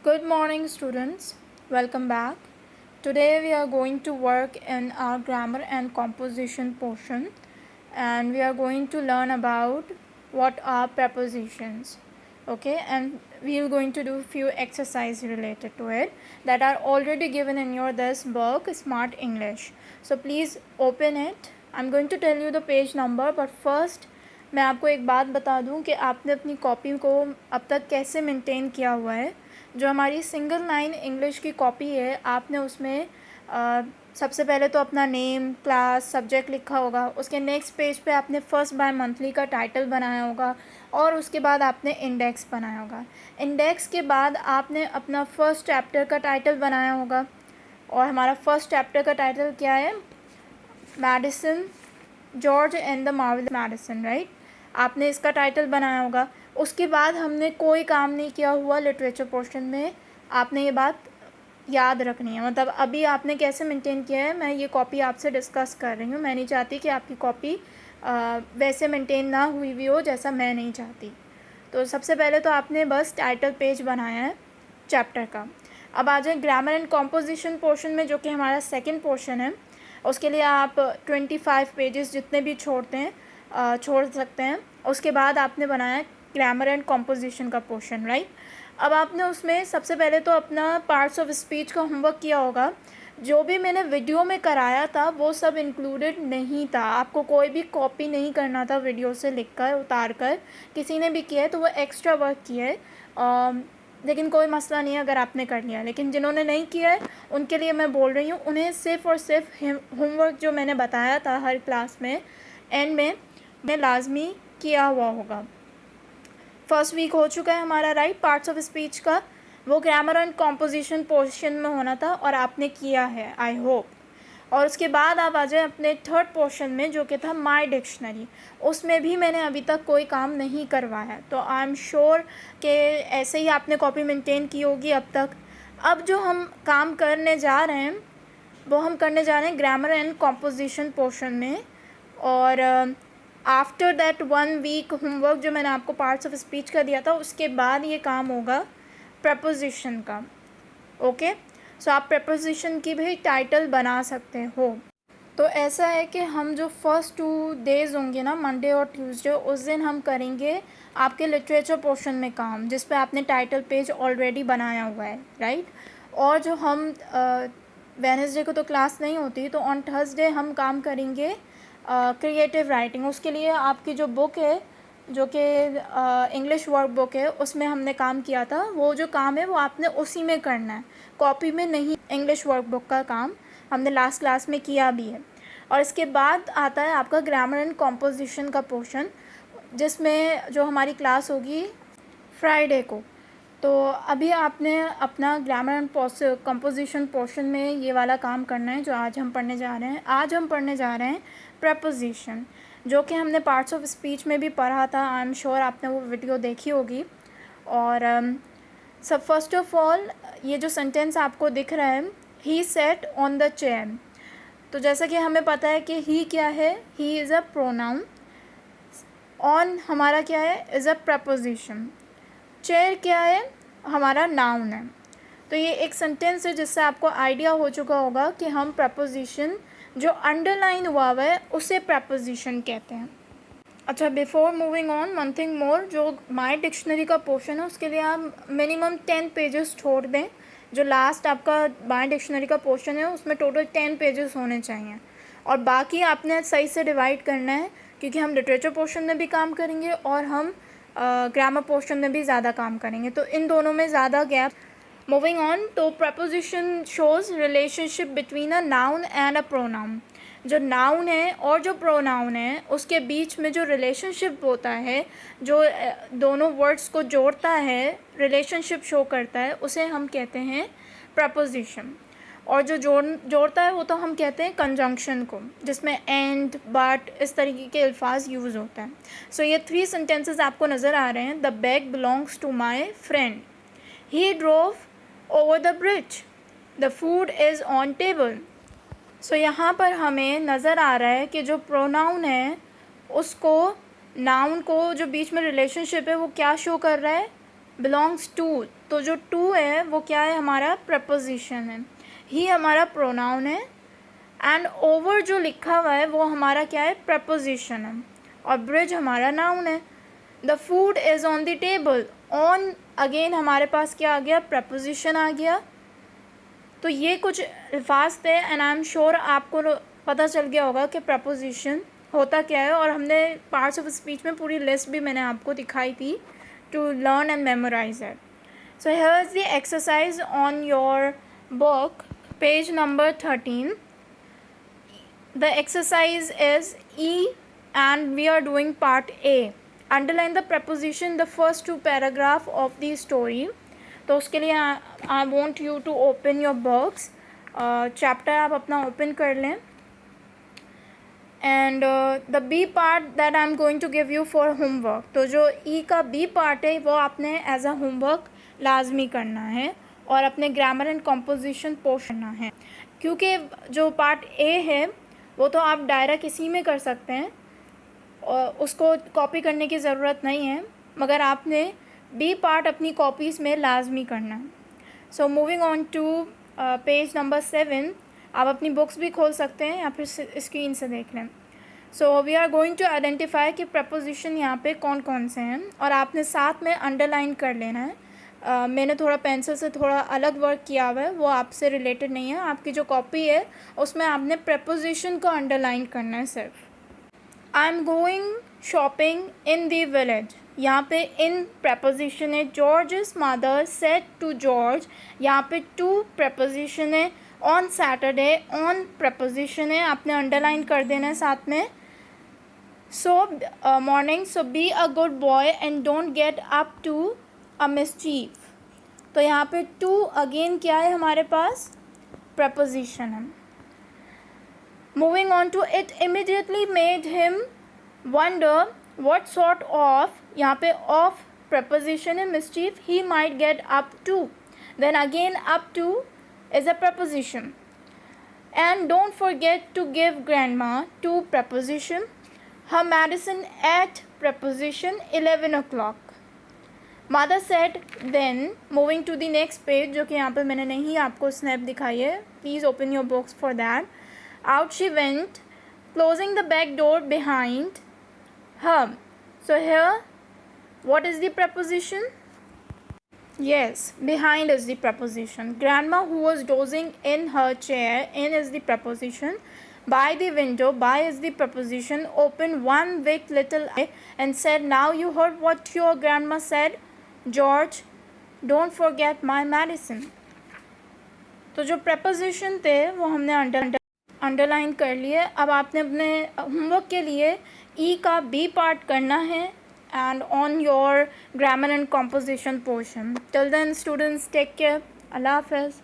Good morning, students. Welcome back. Today we are going to work in our grammar and composition portion, and we are going to learn about what are prepositions. Okay, and we are going to do few exercises related to it that are already given in your this book, Smart English. So please open it. I'm going to tell you the page number, but first मैं आपको एक बात बता दूं कि आपने अपनी copy को अब तक कैसे मेंटेन किया हुआ है। जो हमारी सिंगल लाइन इंग्लिश की कॉपी है, आपने उसमें सबसे पहले तो अपना नेम, क्लास, सब्जेक्ट लिखा होगा। उसके नेक्स्ट पेज पे आपने फर्स्ट बाय मंथली का टाइटल बनाया होगा और उसके बाद आपने इंडेक्स बनाया होगा। इंडेक्स के बाद आपने अपना फर्स्ट चैप्टर का टाइटल बनाया होगा और हमारा फर्स्ट चैप्टर का टाइटल क्या है? Medicine, George and the marvellous medicine, right. आपने इसका टाइटल बनाया होगा। उसके बाद हमने कोई काम नहीं किया हुआ लिटरेचर पोर्शन में। आपने ये बात याद रखनी है। मतलब अभी आपने कैसे मेंटेन किया है, मैं ये कॉपी आपसे डिस्कस कर रही हूँ। मैं नहीं चाहती कि आपकी कॉपी वैसे मेंटेन ना हुई भी हो जैसा मैं नहीं चाहती। तो सबसे पहले तो आपने बस टाइटल पेज बनाया है चैप्टर का। अब आ जाए ग्रामर एंड कॉम्पोजिशन पोर्शन में, जो कि हमारा सेकेंड पोर्शन है। उसके लिए आप 25 पेजेस जितने भी छोड़ते हैं छोड़ सकते हैं। उसके बाद आपने बनाया ग्रामर एंड कॉम्पोजिशन का पोर्शन, राइट। अब आपने उसमें सबसे पहले तो अपना पार्ट्स ऑफ स्पीच का होमवर्क किया होगा। जो भी मैंने वीडियो में कराया था वो सब इंक्लूडेड नहीं था। आपको कोई भी कॉपी नहीं करना था वीडियो से लिख कर उतार कर। किसी ने भी किया है तो वो एक्स्ट्रा वर्क किया है, लेकिन कोई मसला नहीं है अगर आपने कर लिया। लेकिन जिन्होंने नहीं किया है उनके लिए मैं बोल रही हूँ, उन्हें सिर्फ़ और सिर्फ होमवर्क जो मैंने बताया था हर क्लास में एंड में लाजमी किया हुआ होगा। फर्स्ट वीक हो चुका है हमारा, राइट। पार्ट्स ऑफ स्पीच का वो ग्रामर एंड कॉम्पोजिशन पोर्शन में होना था और आपने किया है, आई होप। और उसके बाद आप आ जाए अपने थर्ड पोर्शन में, जो कि था माय डिक्शनरी। उसमें भी मैंने अभी तक कोई काम नहीं करवाया है। तो आई एम श्योर कि ऐसे ही आपने कॉपी मेंटेन की होगी अब तक। अब जो हम काम करने जा रहे हैं वो हम करने जा रहे हैं ग्रामर एंड कॉम्पोजिशन पोर्शन में। और आफ्टर दैट 1 वीक होमवर्क जो मैंने आपको पार्ट्स ऑफ स्पीच का दिया था, उसके बाद ये काम होगा प्रपोजिशन का। ओके, सो आप प्रपोजिशन की भी टाइटल बना सकते हो। तो ऐसा है कि हम जो फर्स्ट 2 डेज़ होंगे ना, मंडे और ट्यूसडे, उस दिन हम करेंगे आपके लिटरेचर पोर्शन में काम, जिस पे आपने टाइटल पेज ऑलरेडी बनाया हुआ है, राइट। और जो हम वेडनेसडे को तो क्लास नहीं होती, तो ऑन थर्सडे हम काम करेंगे क्रिएटिव राइटिंग। उसके लिए आपकी जो बुक है, जो कि इंग्लिश वर्क बुक है, उसमें हमने काम किया था। वो जो काम है वो आपने उसी में करना है, कॉपी में नहीं। इंग्लिश वर्क बुक का काम हमने लास्ट क्लास में किया भी है। और इसके बाद आता है आपका ग्रामर एंड कॉम्पोजिशन का पोर्शन, जिसमें जो हमारी क्लास होगी फ्राइडे को। तो अभी आपने अपना ग्रामर एंड कंपोजिशन पोर्शन में ये वाला काम करना है जो आज हम पढ़ने जा रहे हैं। आज हम पढ़ने जा रहे हैं प्रपोजिशन, जो कि हमने पार्ट्स ऑफ स्पीच में भी पढ़ा था। आई एम श्योर आपने वो वीडियो देखी होगी। और सब फर्स्ट ऑफ ऑल, ये जो सेंटेंस आपको दिख रहा है, ही सेट ऑन द चेयर। तो जैसा कि हमें पता है कि ही क्या है, he is a pronoun. On हमारा क्या है, इज़ अ प्रपोजिशन। चेयर क्या है, हमारा नाउन है। तो ये एक सेंटेंस है जिससे आपको आइडिया हो चुका होगा कि हम प्रपोजिशन जो अंडरलाइन हुआ है उसे प्रपोजिशन कहते हैं। अच्छा, before moving on, one thing more, जो माय डिक्शनरी का पोर्शन है उसके लिए आप मिनिमम 10 पेजेस छोड़ दें। जो लास्ट आपका माय डिक्शनरी का पोर्शन है उसमें टोटल 10 पेजेस होने चाहिए, और बाकी आपने सही से डिवाइड करना है, क्योंकि हम लिटरेचर पोर्शन में भी काम करेंगे और हम ग्रामर पोर्शन में भी ज़्यादा काम करेंगे, तो इन दोनों में ज़्यादा गैप। मूविंग ऑन, तो preposition shows relationship between a noun and a pronoun. जो नाउन है और जो प्रोनाउन है उसके बीच में जो रिलेशनशिप होता है, जो दोनों वर्ड्स को जोड़ता है, रिलेशनशिप शो करता है, उसे हम कहते हैं प्रपोजिशन। और जो जोड़ता है वो तो हम कहते हैं कंजंक्शन को, जिसमें एंड, बट, इस तरीके के अल्फाज यूज़ होता है। सो ये 3 सेंटेंसेस आपको नज़र आ रहे हैं। The bag belongs to my friend, he drove over the bridge, the food is on table. So यहाँ पर हमें नज़र आ रहा है कि जो प्रोनाउन है उसको, नाउन को जो बीच में रिलेशनशिप है वो क्या शो कर रहा है, बिलोंग्स टू, तो जो टू है वो क्या है, हमारा प्रपोजिशन है, ही हमारा प्रोनाउन है, एंड ओवर जो लिखा हुआ है वो हमारा क्या है, प्रपोजिशन है, और ब्रिज हमारा नाउन है। The food is on the table, on again हमारे पास क्या आ गया, प्रपोजिशन आ गया। तो ये कुछ अल्फाज थे, एंड आई एम श्योर आपको पता चल गया होगा कि प्रपोजिशन होता क्या है, और हमने पार्ट्स ऑफ स्पीच में पूरी लिस्ट भी मैंने आपको दिखाई थी to learn and memorize it. So here is the exercise on your book, page number 13. The exercise is E and we are doing part A. Underline the preposition the first two paragraph of the story. तो उसके लिए I want you to open your books. Chapter आप अपना open कर लें, and the B part that I am going to give you for homework. तो जो ई का बी पार्ट है वो आपने एज अ होमवर्क लाजमी करना है और अपने ग्रामर एंड कॉम्पोजिशन पोषना है, क्योंकि जो पार्ट ए है वो तो आप डायरेक्ट इसी में कर सकते हैं और उसको कॉपी करने की ज़रूरत नहीं है, मगर आपने बी पार्ट अपनी कॉपीज़ में लाजमी करना है. So moving on to page number 7. आप अपनी बुक्स भी खोल सकते हैं या फिर स्क्रीन से देख लें. So we are going to identify कि प्रपोजिशन यहाँ पे कौन कौन से हैं, और आपने साथ में अंडरलाइन कर लेना है. मैंने थोड़ा पेंसिल से थोड़ा अलग वर्क किया हुआ है, वो आपसे रिलेटेड नहीं है. आपकी जो कॉपी है उसमें आपने प्रपोजिशन को अंडरलाइन करना है सिर्फ. I am going shopping in the village, यहाँ पे इन प्रपोजिशन है. George's mother said to George, यहाँ पे टू प्रपोजिशन है. ऑन सैटरडे, ऑन प्रपोजिशन है, आपने अंडरलाइन कर देना है साथ में. So morning, so be a good boy and don't get up to a mischief. तो यहाँ पे टू अगेन क्या है हमारे पास, प्रपोजिशन है. Moving on to it immediately made him wonder what sort of, यहाँ पे ऑफ प्रपोजिशन है, mischief he might get up to. Then again up to is a preposition. And don't forget to give grandma two preposition. Her medicine at preposition 11 o'clock. Mother said then, moving to the next page, जो कि यहाँ पर मैंने नहीं आपको snap दिखाई है, please open your books for that. Out she went, closing the back door behind her. So here, what is the preposition? Yes, behind is the preposition. Grandma, who was dozing in her chair, in is the preposition. By the window, by is the preposition. Opened one big little eye and said, now you heard what your grandma said, George, don't forget my medicine. तो जो preposition थे वो हमने underline कर लिए. अब आपने अपने होमवर्क के लिए ई का बी पार्ट करना है and on your grammar and composition portion. Till then students, take care. Allah Hafiz.